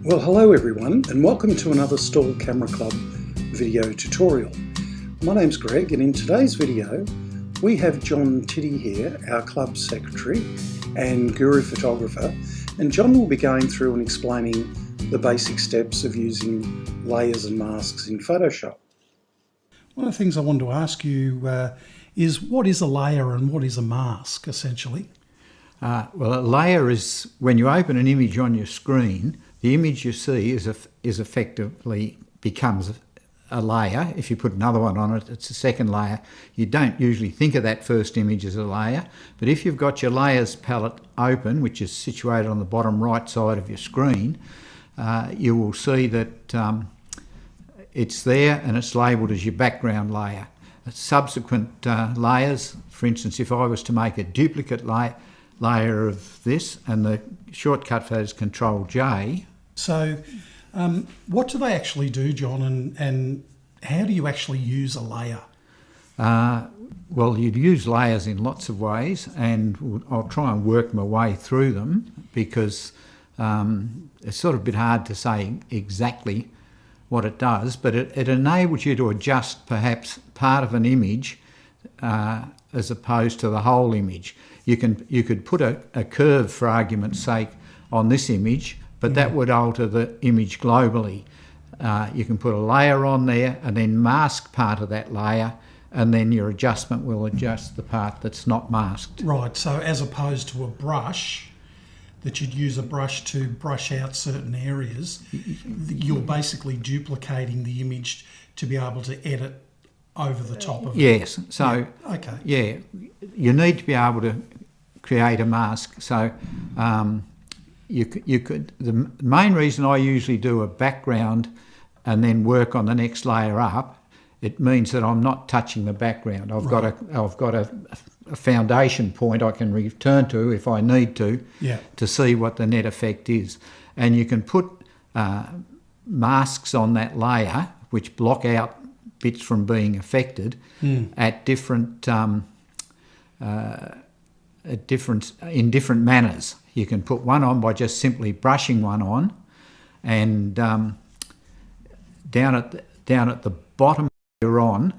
Well, hello everyone, and welcome to another Stawell Camera Club video tutorial. My name's Greg, and in today's video we have John Tiddy here, our club secretary and guru photographer, and John will be going through and explaining the basic steps of using layers and masks in Photoshop. One of the things I wanted to ask you is what is a layer and what is a mask, essentially? Well, a layer is when you open an image on your screen, the image you see is effectively becomes a layer. If you put another one on it, it's a second layer. You don't usually think of that first image as a layer, but if you've got your layers palette open, which is situated on the bottom right side of your screen, you will see that it's there and it's labelled as your background layer. Subsequent layers, for instance, if I was to make a duplicate layer of this, and the shortcut for that is Control-J. So what do they actually do, John, and how do you actually use a layer? Well, you'd use layers in lots of ways, and I'll try and work my way through them because it's sort of a bit hard to say exactly what it does, but it enables you to adjust perhaps part of an image as opposed to the whole image. You could put a curve, for argument's sake, on this image, but that would alter the image globally. You can put a layer on there and then mask part of that layer, and then your adjustment will adjust the part that's not masked. Right, so as opposed to a brush, that you'd use a brush to brush out certain areas, you're basically duplicating the image to be able to edit over the top of it. Yes, so yeah. Okay. Yeah, you need to be able to create a mask. So you could. The main reason I usually do a background and then work on the next layer up, it means that I'm not touching the background. I've got a foundation point I can return to if I need to see what the net effect is. And you can put masks on that layer which block out bits from being affected at different in different manners. You can put one on by just simply brushing one on, and down at the bottom you're on,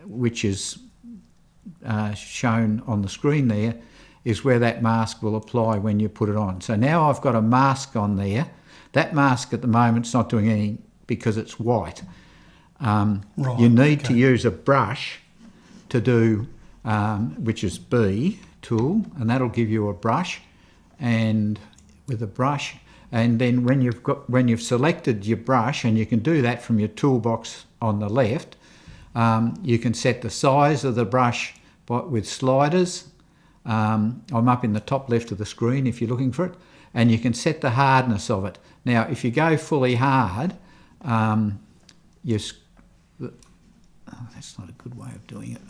which is shown on the screen there, is where that mask will apply when you put it on. So now I've got a mask on there. That mask at the moment's not doing anything because it's white. You need to use a brush to do, which is B tool, and that'll give you a brush, and with a brush, and then when you've selected your brush, and you can do that from your toolbox on the left, you can set the size of the brush with sliders. I'm up in the top left of the screen if you're looking for it, and you can set the hardness of it. Now, if you go fully hard, that's not a good way of doing it.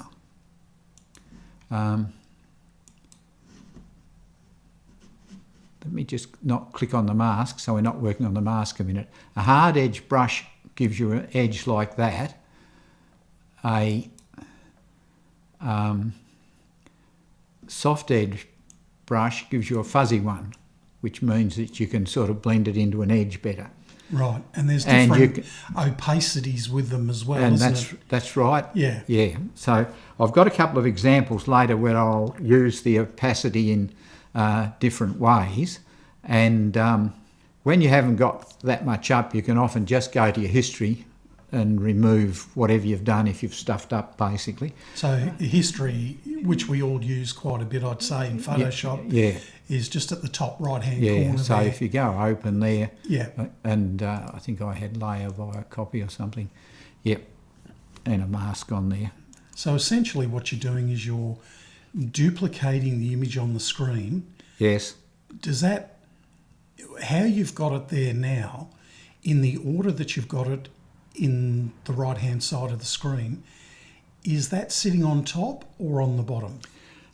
Let me just not click on the mask, so we're not working on the mask a minute. A hard edge brush gives you an edge like that. A soft edge brush gives you a fuzzy one, which means that you can sort of blend it into an edge better. Right, and there's different opacities with them as well, isn't it? That's right. Yeah. Yeah. So I've got a couple of examples later where I'll use the opacity in different ways, and when you haven't got that much up, you can often just go to your history and remove whatever you've done if you've stuffed up, basically. So history, which we all use quite a bit, I'd say, in Photoshop, is just at the top right-hand corner. So there. if you go open there, yeah, and I think I had layer via copy or something, and a mask on there. So essentially what you're doing is you're duplicating the image on the screen. Yes. Does that, how you've got it there now, in the order that you've got it in the right-hand side of the screen, is that sitting on top or on the bottom?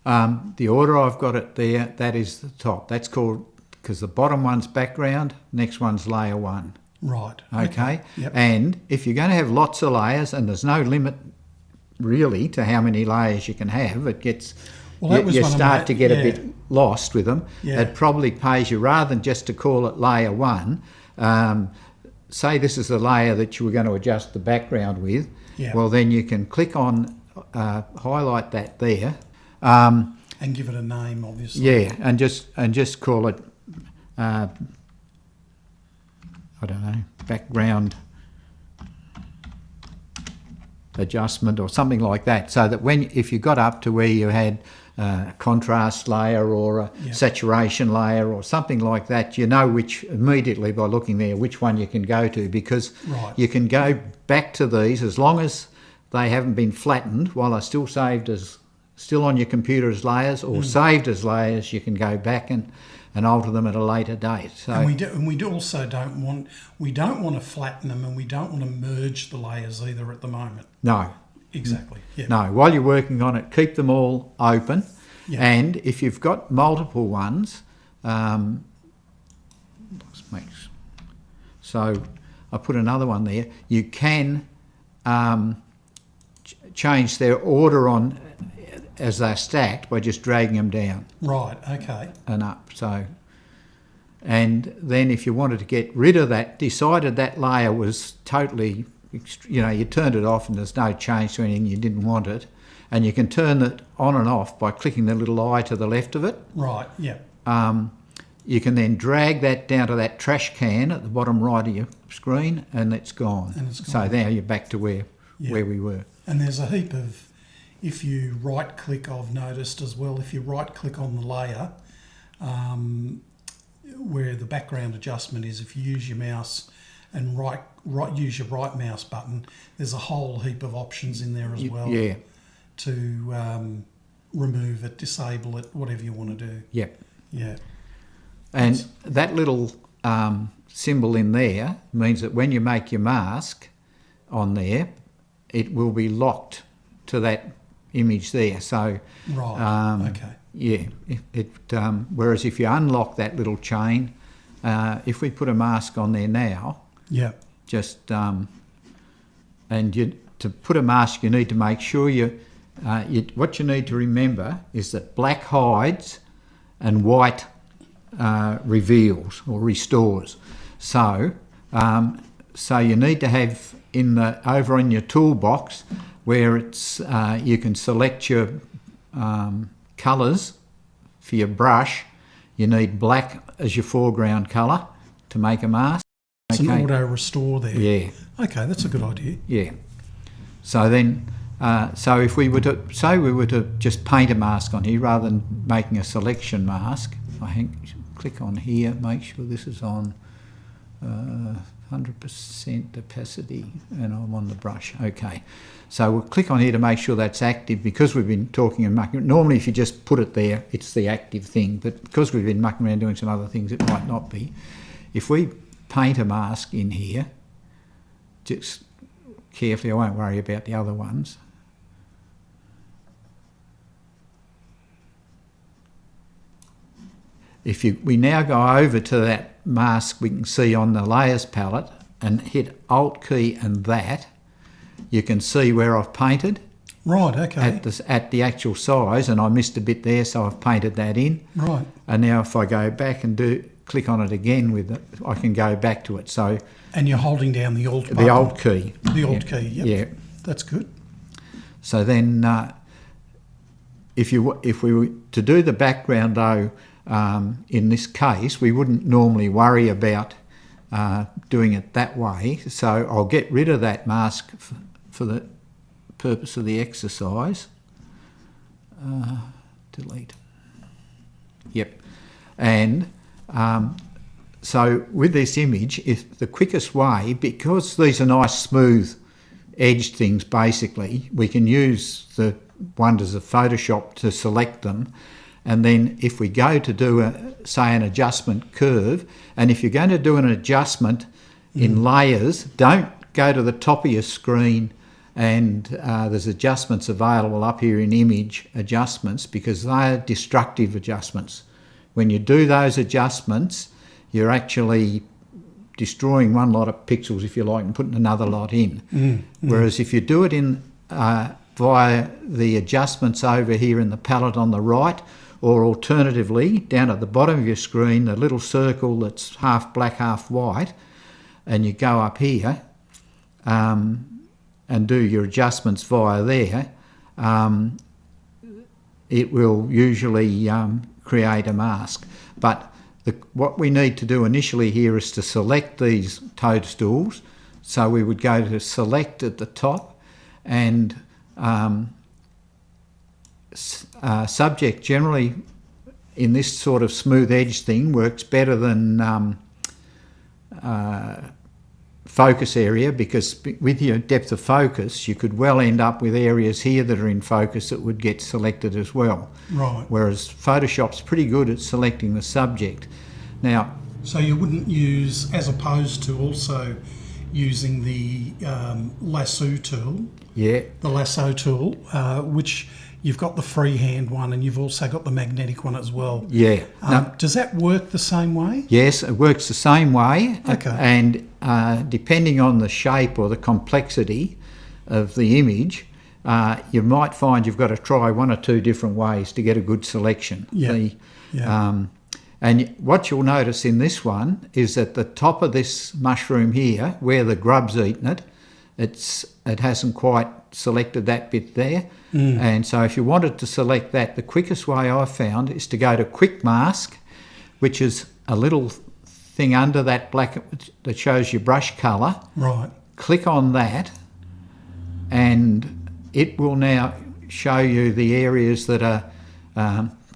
The order I've got it there, that is the top. That's called, because the bottom one's background, next one's layer one. Right. Okay. Yep. And if you're going to have lots of layers, and there's no limit really to how many layers you can have, it gets, you start to get a bit lost with them. Yeah. It probably pays you, rather than just to call it layer one, say this is the layer that you were going to adjust the background with, well then you can click on, highlight that there. And give it a name, obviously. Yeah, and just call it, I don't know, background adjustment or something like that, so that if you got up to where you had a contrast layer or a saturation layer or something like that, you know which immediately by looking there which one you can go to, because you can go back to these as long as they haven't been flattened while they're still saved as still on your computer as layers or saved as layers. You can go back and alter them at a later date. So and we also don't want to flatten them, and we don't want to merge the layers either at the moment. No. Exactly. Yeah. No, while you're working on it, keep them all open. And if you've got multiple ones, so I put another one there, you can change their order on as they're stacked by just dragging them down. Right, okay. And up, so. And then if you wanted to get rid of that, decided that layer was totally, you turned it off and there's no change to anything, you didn't want it, and you can turn it on and off by clicking the little eye to the left of it. Right, yeah. You can then drag that down to that trash can at the bottom right of your screen, and it's gone. So now you're back to where we were. And there's a heap of, if you right-click, I've noticed as well, if you right-click on the layer, where the background adjustment is, if you use your mouse and use your right mouse button, there's a whole heap of options in there as well. Yeah. To remove it, disable it, whatever you want to do. Yep. Yeah. And that little symbol in there means that when you make your mask on there, it will be locked to that image there. So, okay. Yeah. Whereas if you unlock that little chain, if we put a mask on there now, just to put a mask, you need to make sure what you need to remember is that black hides and white reveals or restores. So you need to have over in your toolbox where it's you can select your colours for your brush. You need black as your foreground colour to make a mask. It's an auto restore there. Yeah. Okay, that's a good idea. Yeah. So then, so if we were to say we were to just paint a mask on here rather than making a selection mask, I think click on here, make sure this is on 100% opacity, and I'm on the brush. Okay. So we'll click on here to make sure that's active, because we've been talking and mucking. Normally, if you just put it there, it's the active thing, but because we've been mucking around doing some other things, it might not be. If we paint a mask in here, just carefully, I won't worry about the other ones. We now go over to that mask we can see on the layers palette and hit Alt key and that, you can see where I've painted. Right, okay. At the actual size, and I missed a bit there, so I've painted that in. Right. And now if I go back and click on it again with it, I can go back to it. So. And you're holding down the Alt button. The Alt key. The Alt key, yep. Yeah. That's good. So then, if we were to do the background though, in this case, we wouldn't normally worry about doing it that way. So I'll get rid of that mask for the purpose of the exercise. Delete. Yep. And so with this image, if the quickest way, because these are nice smooth edged things basically, we can use the wonders of Photoshop to select them. And then if we go to do, say, an adjustment curve, and if you're going to do an adjustment in layers, don't go to the top of your screen and there's adjustments available up here in image adjustments, because they're destructive adjustments. When you do those adjustments, you're actually destroying one lot of pixels, if you like, and putting another lot in. Whereas if you do it in via the adjustments over here in the palette on the right, or alternatively, down at the bottom of your screen, the little circle that's half black, half white, and you go up here and do your adjustments via there, it will usually create a mask. But what we need to do initially here is to select these toadstools. So we would go to select at the top, and subject generally in this sort of smooth edge thing works better than focus area, because with your depth of focus you could well end up with areas here that are in focus that would get selected as well. Right. Whereas Photoshop's pretty good at selecting the subject. Now, so you wouldn't use, as opposed to also using the lasso tool. Yeah. The lasso tool, which you've got the freehand one and you've also got the magnetic one as well. Yeah. Does that work the same way? Yes, it works the same way. Okay. And depending on the shape or the complexity of the image, you might find you've got to try one or two different ways to get a good selection. Yeah. And what you'll notice in this one is that the top of this mushroom here, where the grub's eaten it, it hasn't quite selected that bit there. And so if you wanted to select that, the quickest way I've found is to go to Quick Mask, which is a little thing under that black that shows your brush colour. Right. Click on that, and it will now show you the areas that are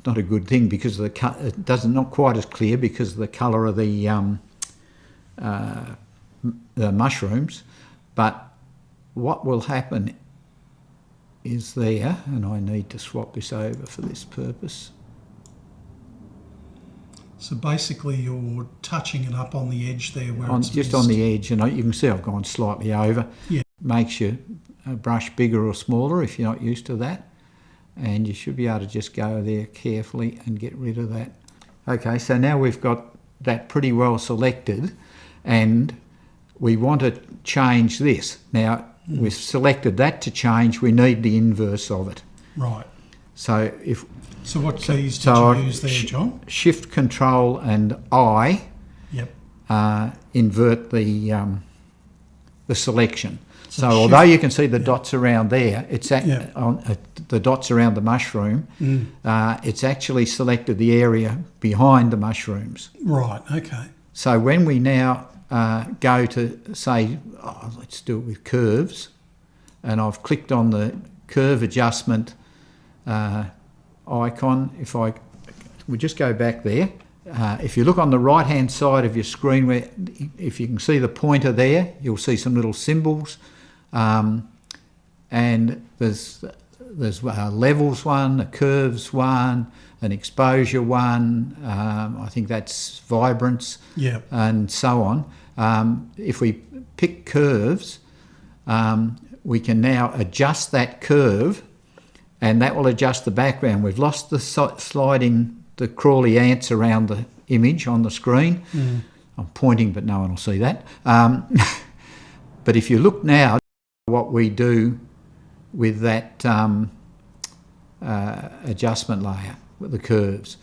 not a good thing, because of the not quite as clear because of the colour of the mushrooms. But what will happen is there, and I need to swap this over for this purpose. So basically you're touching it up on the edge there where it's just missed. on the edge, and you can see I've gone slightly over. Yeah. Makes your brush bigger or smaller if you're not used to that. And you should be able to just go there carefully and get rid of that. Okay, so now we've got that pretty well selected, and we want to change this. Now, we've selected that to change, we need the inverse of it. Right. So what keys did you use there, John? Shift, Control and I Yep. invert the selection. So shift, although you can see the dots around there, it's the dots around the mushroom, it's actually selected the area behind the mushrooms. Right, okay. So when we now go to say, let's do it with curves, and I've clicked on the curve adjustment icon. If we just go back there, if you look on the right hand side of your screen, where if you can see the pointer there, you'll see some little symbols, and there's a levels one, a curves one, an exposure one, I think that's vibrance, and so on. If we pick curves, we can now adjust that curve, and that will adjust the background. We've lost the sliding, the crawly ants around the image on the screen. I'm pointing, but no one will see that. But if you look now, what we do with that adjustment layer, with the curves.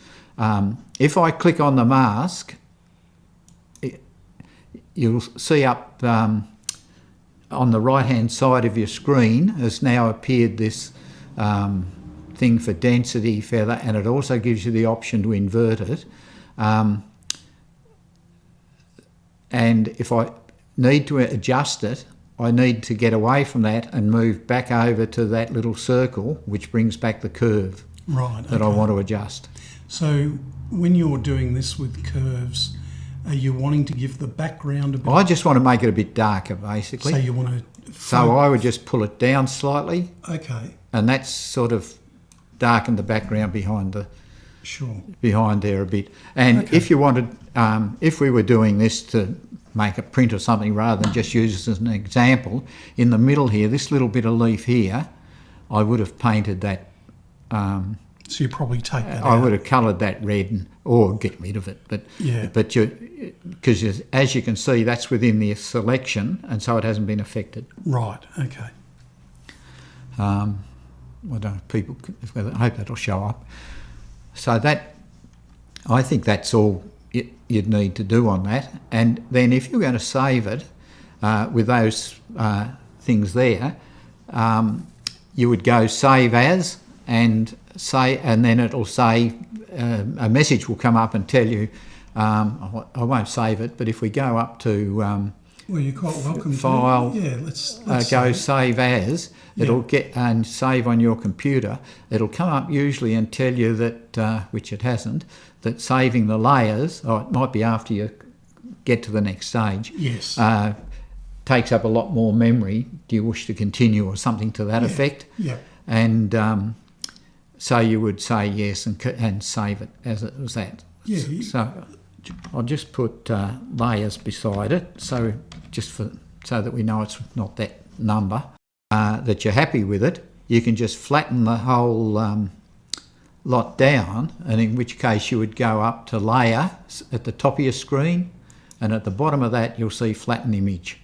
If I click on the mask, you'll see up on the right hand side of your screen has now appeared this thing for density, feather, and it also gives you the option to invert it. And if I need to adjust it, I need to get away from that and move back over to that little circle, which brings back the curve that I want to adjust. So when you're doing this with curves, are you wanting to give the background a bit? I just want to make it a bit darker, basically. So you want to... So I would just pull it down slightly. Okay. And that's sort of darkened the background behind there a bit. And if you wanted, if we were doing this to make a print or something rather than just use this as an example, in the middle here, this little bit of leaf here, I would have painted that. So you probably take that I out. would have coloured that red or get rid of it. But because as you can see, that's within the selection, and so it hasn't been affected. Right. Okay. I don't know if people. I hope that'll show up. So that, I think that's all you'd need to do on that. And then if you're going to save it with those things there, you would go save as, and then it'll say, a message will come up and tell you, I won't save it, but if we go up to well, you're quite welcome file, to. Yeah, let's go save as, it'll get and save on your computer. It'll come up usually and tell you that, which it hasn't, that saving the layers, or it might be after you get to the next stage, yes, takes up a lot more memory. Do you wish to continue, or something to that effect? Yeah. And so you would say yes and save it as it was that. Yeah. So I'll just put layers beside it, so that we know it's not that number. That you're happy with it, you can just flatten the whole lot down, and in which case you would go up to layer at the top of your screen, and at the bottom of that you'll see flatten image.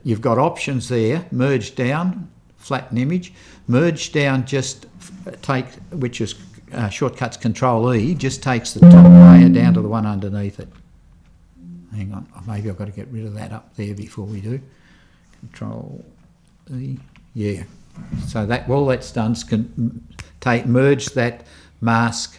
You've got options there: merge down, flatten image. Merge down just which is shortcuts Control E, just takes the top layer down to the one underneath it. Hang on, maybe I've got to get rid of that up there before we do. Control E, yeah. So that all that's done is merge that mask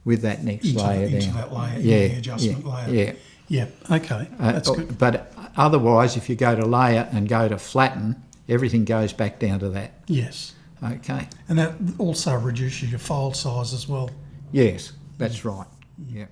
with that next layer into down. That layer, yeah, the adjustment layer. Yeah. Yeah. Okay, that's good. But otherwise, if you go to layer and go to flatten, everything goes back down to that. Yes. Okay. And that also reduces your file size as well. Yes, that's right. Yeah.